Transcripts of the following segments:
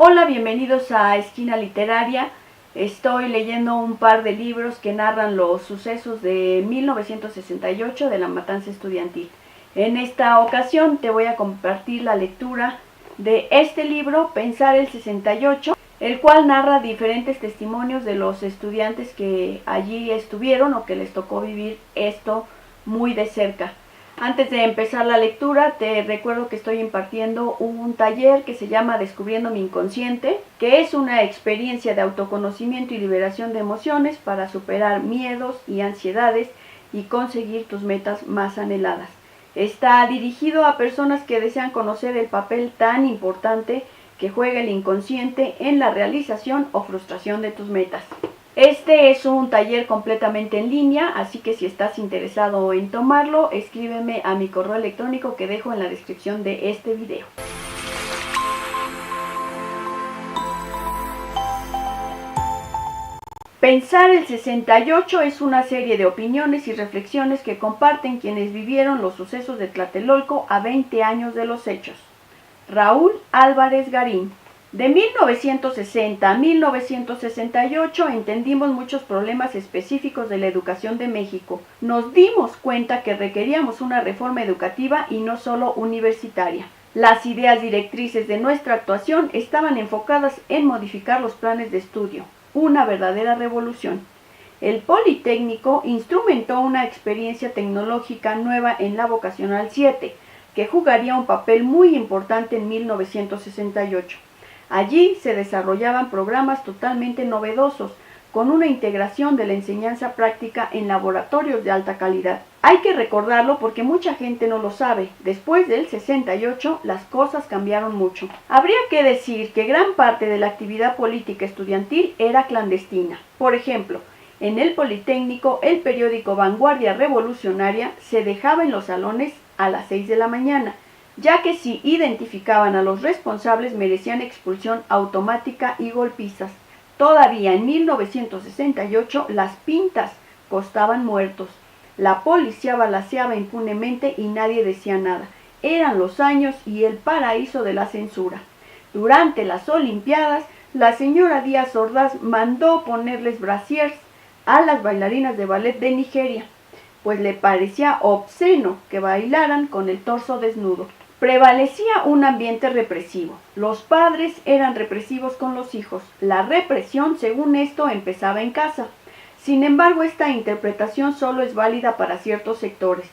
Hola, bienvenidos a Esquina Literaria. Estoy leyendo un par de libros que narran los sucesos de 1968 de la matanza estudiantil. En esta ocasión te voy a compartir la lectura de este libro, Pensar el 68, el cual narra diferentes testimonios de los estudiantes que allí estuvieron o que les tocó vivir esto muy de cerca. Antes de empezar la lectura, te recuerdo que estoy impartiendo un taller que se llama Descubriendo mi inconsciente, que es una experiencia de autoconocimiento y liberación de emociones para superar miedos y ansiedades y conseguir tus metas más anheladas. Está dirigido a personas que desean conocer el papel tan importante que juega el inconsciente en la realización o frustración de tus metas. Este es un taller completamente en línea, así que si estás interesado en tomarlo, escríbeme a mi correo electrónico que dejo en la descripción de este video. Pensar el 68 es una serie de opiniones y reflexiones que comparten quienes vivieron los sucesos de Tlatelolco a 20 años de los hechos. Raúl Álvarez Garín. De 1960 a 1968 entendimos muchos problemas específicos de la educación de México. Nos dimos cuenta que requeríamos una reforma educativa y no solo universitaria. Las ideas directrices de nuestra actuación estaban enfocadas en modificar los planes de estudio, una verdadera revolución. El Politécnico instrumentó una experiencia tecnológica nueva en la Vocacional 7, que jugaría un papel muy importante en 1968. Allí se desarrollaban programas totalmente novedosos, con una integración de la enseñanza práctica en laboratorios de alta calidad. Hay que recordarlo porque mucha gente no lo sabe. Después del 68, las cosas cambiaron mucho. Habría que decir que gran parte de la actividad política estudiantil era clandestina. Por ejemplo, en el Politécnico, el periódico Vanguardia Revolucionaria se dejaba en los salones a las 6 de la mañana, ya que si identificaban a los responsables merecían expulsión automática y golpizas. Todavía en 1968 las pintas costaban muertos. La policía balaceaba impunemente y nadie decía nada. Eran los años y el paraíso de la censura. Durante las Olimpiadas, la señora Díaz Ordaz mandó ponerles brasiers a las bailarinas de ballet de Nigeria, pues le parecía obsceno que bailaran con el torso desnudo. Prevalecía un ambiente represivo. Los padres eran represivos con los hijos. La represión, según esto, empezaba en casa. Sin embargo, esta interpretación solo es válida para ciertos sectores.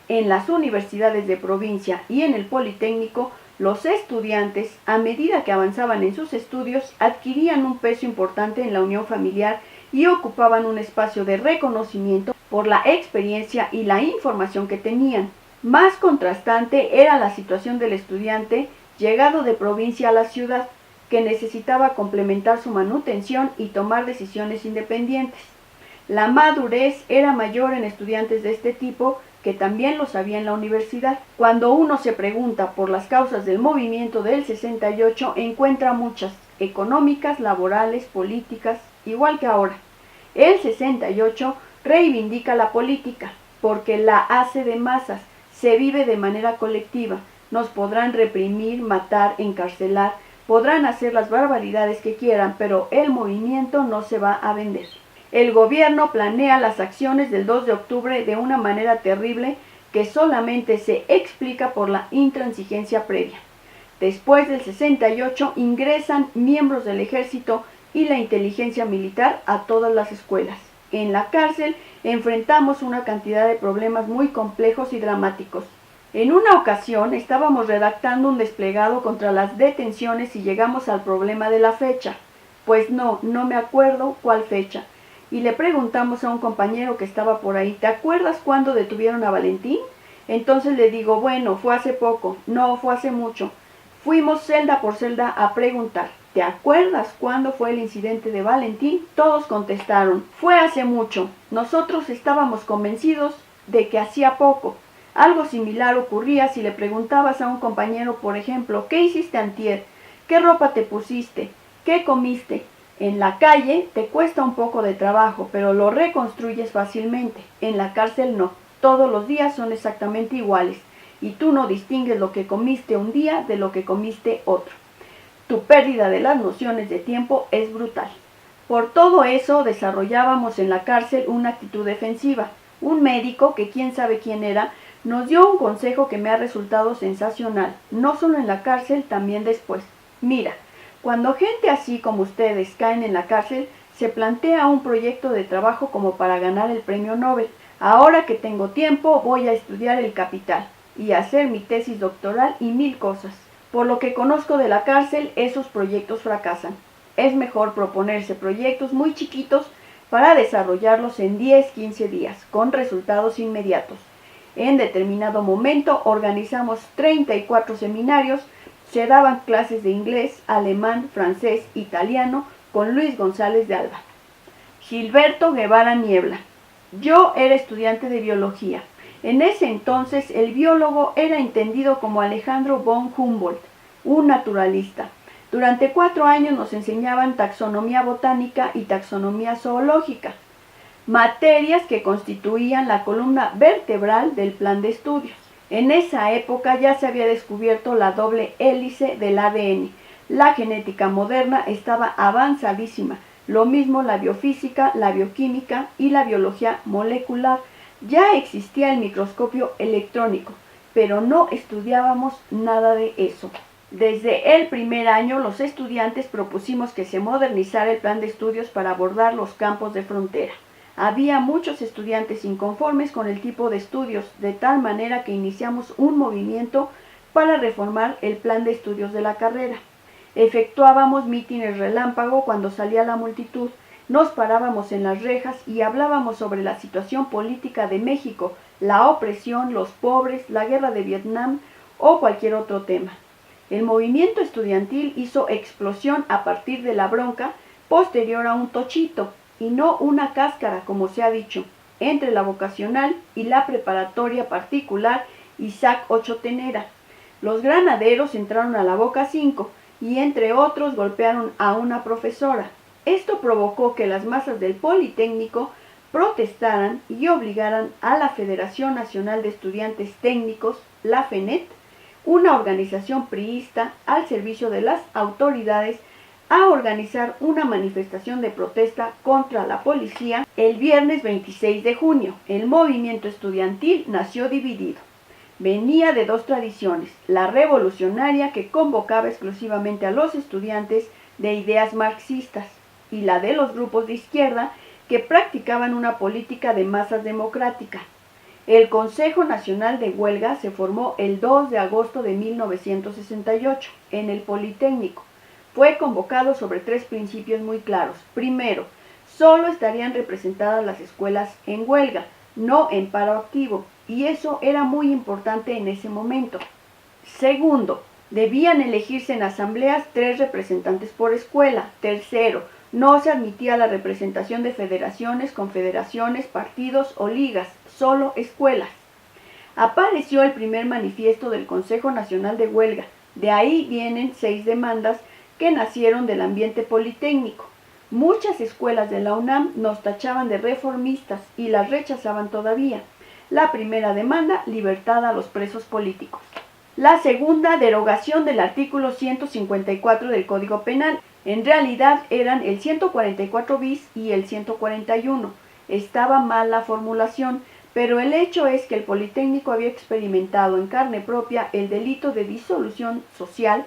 En las universidades de provincia y en el Politécnico, los estudiantes, a medida que avanzaban en sus estudios, adquirían un peso importante en la unión familiar y ocupaban un espacio de reconocimiento por la experiencia y la información que tenían. Más contrastante era la situación del estudiante llegado de provincia a la ciudad, que necesitaba complementar su manutención y tomar decisiones independientes. La madurez era mayor en estudiantes de este tipo, que también lo sabía en la universidad. Cuando uno se pregunta por las causas del movimiento del 68, encuentra muchas, económicas, laborales, políticas, igual que ahora. El 68 reivindica la política, porque la hace de masas, se vive de manera colectiva. Nos podrán reprimir, matar, encarcelar, podrán hacer las barbaridades que quieran, pero el movimiento no se va a vender. El gobierno planea las acciones del 2 de octubre de una manera terrible que solamente se explica por la intransigencia previa. Después del 68 ingresan miembros del ejército y la inteligencia militar a todas las escuelas. En la cárcel enfrentamos una cantidad de problemas muy complejos y dramáticos. En una ocasión estábamos redactando un desplegado contra las detenciones y llegamos al problema de la fecha. Pues no me acuerdo cuál fecha. Y le preguntamos a un compañero que estaba por ahí, ¿te acuerdas cuándo detuvieron a Valentín? Entonces le digo, bueno, fue hace poco, no, fue hace mucho. Fuimos celda por celda a preguntar, ¿te acuerdas cuándo fue el incidente de Valentín? Todos contestaron, fue hace mucho. Nosotros estábamos convencidos de que hacía poco. Algo similar ocurría si le preguntabas a un compañero, por ejemplo, ¿qué hiciste antier? ¿Qué ropa te pusiste? ¿Qué comiste? En la calle te cuesta un poco de trabajo, pero lo reconstruyes fácilmente. En la cárcel no. Todos los días son exactamente iguales y tú no distingues lo que comiste un día de lo que comiste otro. Tu pérdida de las nociones de tiempo es brutal. Por todo eso desarrollábamos en la cárcel una actitud defensiva. Un médico, que quién sabe quién era, nos dio un consejo que me ha resultado sensacional, no solo en la cárcel, también después. Mira, cuando gente así como ustedes caen en la cárcel, se plantea un proyecto de trabajo como para ganar el premio Nobel. Ahora que tengo tiempo, voy a estudiar el Capital y hacer mi tesis doctoral y 1000 cosas. Por lo que conozco de la cárcel, esos proyectos fracasan. Es mejor proponerse proyectos muy chiquitos para desarrollarlos en 10-15 días, con resultados inmediatos. En determinado momento organizamos 34 seminarios, se daban clases de inglés, alemán, francés, italiano, con Luis González de Alba. Gilberto Guevara Niebla. Yo era estudiante de biología. En ese entonces el biólogo era entendido como Alejandro von Humboldt, un naturalista. Durante 4 años nos enseñaban taxonomía botánica y taxonomía zoológica, materias que constituían la columna vertebral del plan de estudios. En esa época ya se había descubierto la doble hélice del ADN. La genética moderna estaba avanzadísima, lo mismo la biofísica, la bioquímica y la biología molecular. Ya existía el microscopio electrónico, pero no estudiábamos nada de eso. Desde el primer año, los estudiantes propusimos que se modernizara el plan de estudios para abordar los campos de frontera. Había muchos estudiantes inconformes con el tipo de estudios, de tal manera que iniciamos un movimiento para reformar el plan de estudios de la carrera. Efectuábamos mítines relámpago cuando salía la multitud, nos parábamos en las rejas y hablábamos sobre la situación política de México, la opresión, los pobres, la guerra de Vietnam o cualquier otro tema. El movimiento estudiantil hizo explosión a partir de la bronca posterior a un tochito, y no una cáscara, como se ha dicho, entre la vocacional y la preparatoria particular Isaac Ochotenera. Los granaderos entraron a la Boca 5 y entre otros golpearon a una profesora. Esto provocó que las masas del Politécnico protestaran y obligaran a la Federación Nacional de Estudiantes Técnicos, la FENET, una organización priista al servicio de las autoridades, a organizar una manifestación de protesta contra la policía el viernes 26 de junio. El movimiento estudiantil nació dividido. Venía de 2 tradiciones, la revolucionaria, que convocaba exclusivamente a los estudiantes de ideas marxistas, y la de los grupos de izquierda, que practicaban una política de masas democrática. El Consejo Nacional de Huelga se formó el 2 de agosto de 1968 en el Politécnico. Fue convocado sobre 3 principios muy claros. Primero, solo estarían representadas las escuelas en huelga, no en paro activo, y eso era muy importante en ese momento. Segundo, debían elegirse en asambleas 3 representantes por escuela. Tercero, no se admitía la representación de federaciones, confederaciones, partidos o ligas, solo escuelas. Apareció el primer manifiesto del Consejo Nacional de Huelga. De ahí vienen 6 demandas que nacieron del ambiente politécnico. Muchas escuelas de la UNAM nos tachaban de reformistas y las rechazaban todavía. La primera demanda, libertad a los presos políticos. La segunda, derogación del artículo 154 del Código Penal. En realidad eran el 144 bis y el 141. Estaba mal la formulación, pero el hecho es que el Politécnico había experimentado en carne propia el delito de disolución social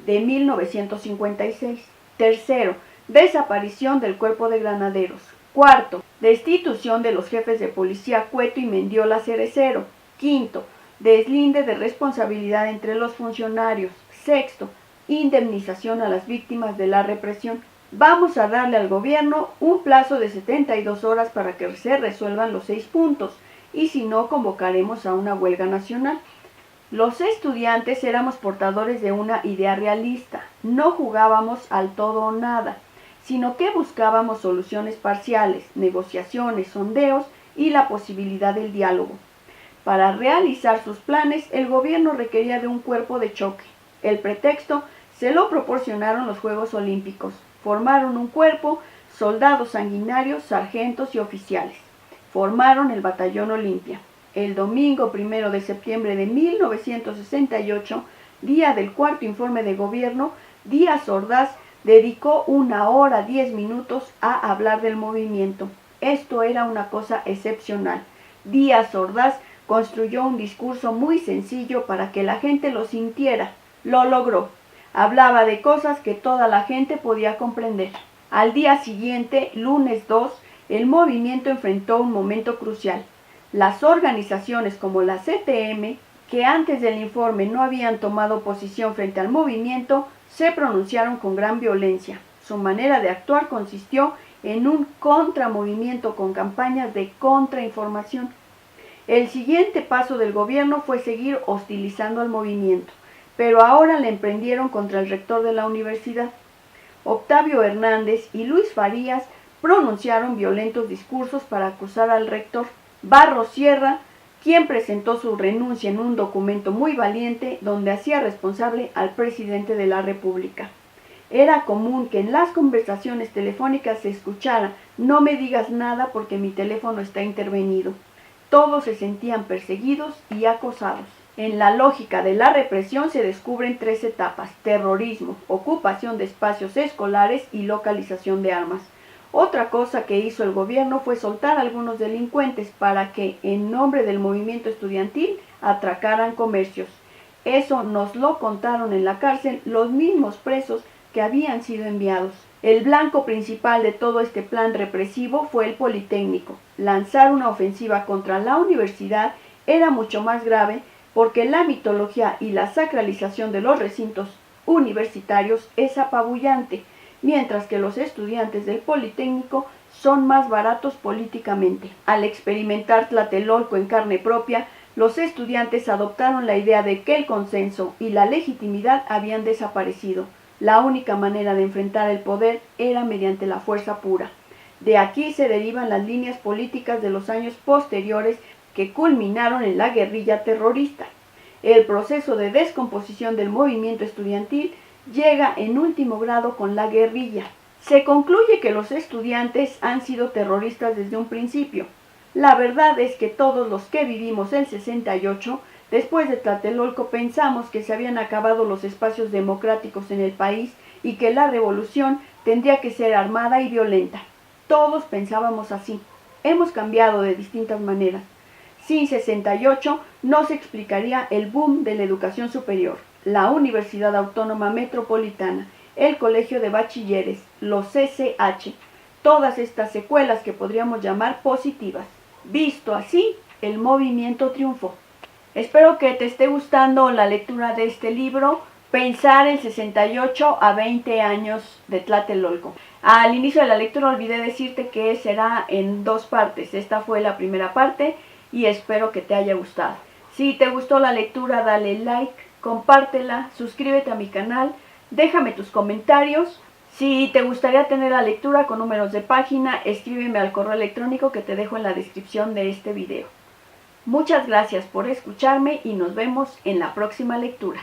de 1956. Tercero, desaparición del cuerpo de granaderos. Cuarto, destitución de los jefes de policía Cueto y Mendiola Cerecero. Quinto, deslinde de responsabilidad entre los funcionarios. Sexto, indemnización a las víctimas de la represión. Vamos a darle al gobierno un plazo de 72 horas para que se resuelvan los 6 puntos, y si no, convocaremos a una huelga nacional. Los estudiantes éramos portadores de una idea realista, no jugábamos al todo o nada, sino que buscábamos soluciones parciales, negociaciones, sondeos y la posibilidad del diálogo. Para realizar sus planes, el gobierno requería de un cuerpo de choque. El pretexto se lo proporcionaron los Juegos Olímpicos. Formaron un cuerpo, soldados sanguinarios, sargentos y oficiales. Formaron el Batallón Olimpia. El domingo 1 de septiembre de 1968, día del cuarto informe de gobierno, Díaz Ordaz dedicó 1 hora 10 minutos a hablar del movimiento. Esto era una cosa excepcional. Díaz Ordaz construyó un discurso muy sencillo para que la gente lo sintiera. Lo logró. Hablaba de cosas que toda la gente podía comprender. Al día siguiente, lunes 2, el movimiento enfrentó un momento crucial. Las organizaciones como la CTM, que antes del informe no habían tomado posición frente al movimiento, se pronunciaron con gran violencia. Su manera de actuar consistió en un contramovimiento con campañas de contrainformación. El siguiente paso del gobierno fue seguir hostilizando al movimiento, pero ahora le emprendieron contra el rector de la universidad. Octavio Hernández y Luis Farías pronunciaron violentos discursos para acusar al rector. Barros Sierra, quien presentó su renuncia en un documento muy valiente donde hacía responsable al presidente de la República. Era común que en las conversaciones telefónicas se escuchara: no me digas nada porque mi teléfono está intervenido. Todos se sentían perseguidos y acosados. En la lógica de la represión se descubren 3 etapas: terrorismo, ocupación de espacios escolares y localización de armas. Otra cosa que hizo el gobierno fue soltar a algunos delincuentes para que, en nombre del movimiento estudiantil, atracaran comercios. Eso nos lo contaron en la cárcel los mismos presos que habían sido enviados. El blanco principal de todo este plan represivo fue el Politécnico. Lanzar una ofensiva contra la universidad era mucho más grave porque la mitología y la sacralización de los recintos universitarios es apabullante, mientras que los estudiantes del Politécnico son más baratos políticamente. Al experimentar Tlatelolco en carne propia, los estudiantes adoptaron la idea de que el consenso y la legitimidad habían desaparecido. La única manera de enfrentar el poder era mediante la fuerza pura. De aquí se derivan las líneas políticas de los años posteriores que culminaron en la guerrilla terrorista. El proceso de descomposición del movimiento estudiantil llega en último grado con la guerrilla. Se concluye que los estudiantes han sido terroristas desde un principio. La verdad es que todos los que vivimos el 68, después de Tlatelolco, pensamos que se habían acabado los espacios democráticos en el país y que la revolución tendría que ser armada y violenta. Todos pensábamos así. Hemos cambiado de distintas maneras. Sin 68 no se explicaría el boom de la educación superior, la Universidad Autónoma Metropolitana, el Colegio de Bachilleres, los CCH, todas estas secuelas que podríamos llamar positivas. Visto así, el movimiento triunfó. Espero que te esté gustando la lectura de este libro, Pensar el 68 a 20 años de Tlatelolco. Al inicio de la lectura olvidé decirte que será en 2 partes. Esta fue la primera parte y espero que te haya gustado. Si te gustó la lectura, dale like, compártela, suscríbete a mi canal, déjame tus comentarios. Si te gustaría tener la lectura con números de página, escríbeme al correo electrónico que te dejo en la descripción de este video. Muchas gracias por escucharme y nos vemos en la próxima lectura.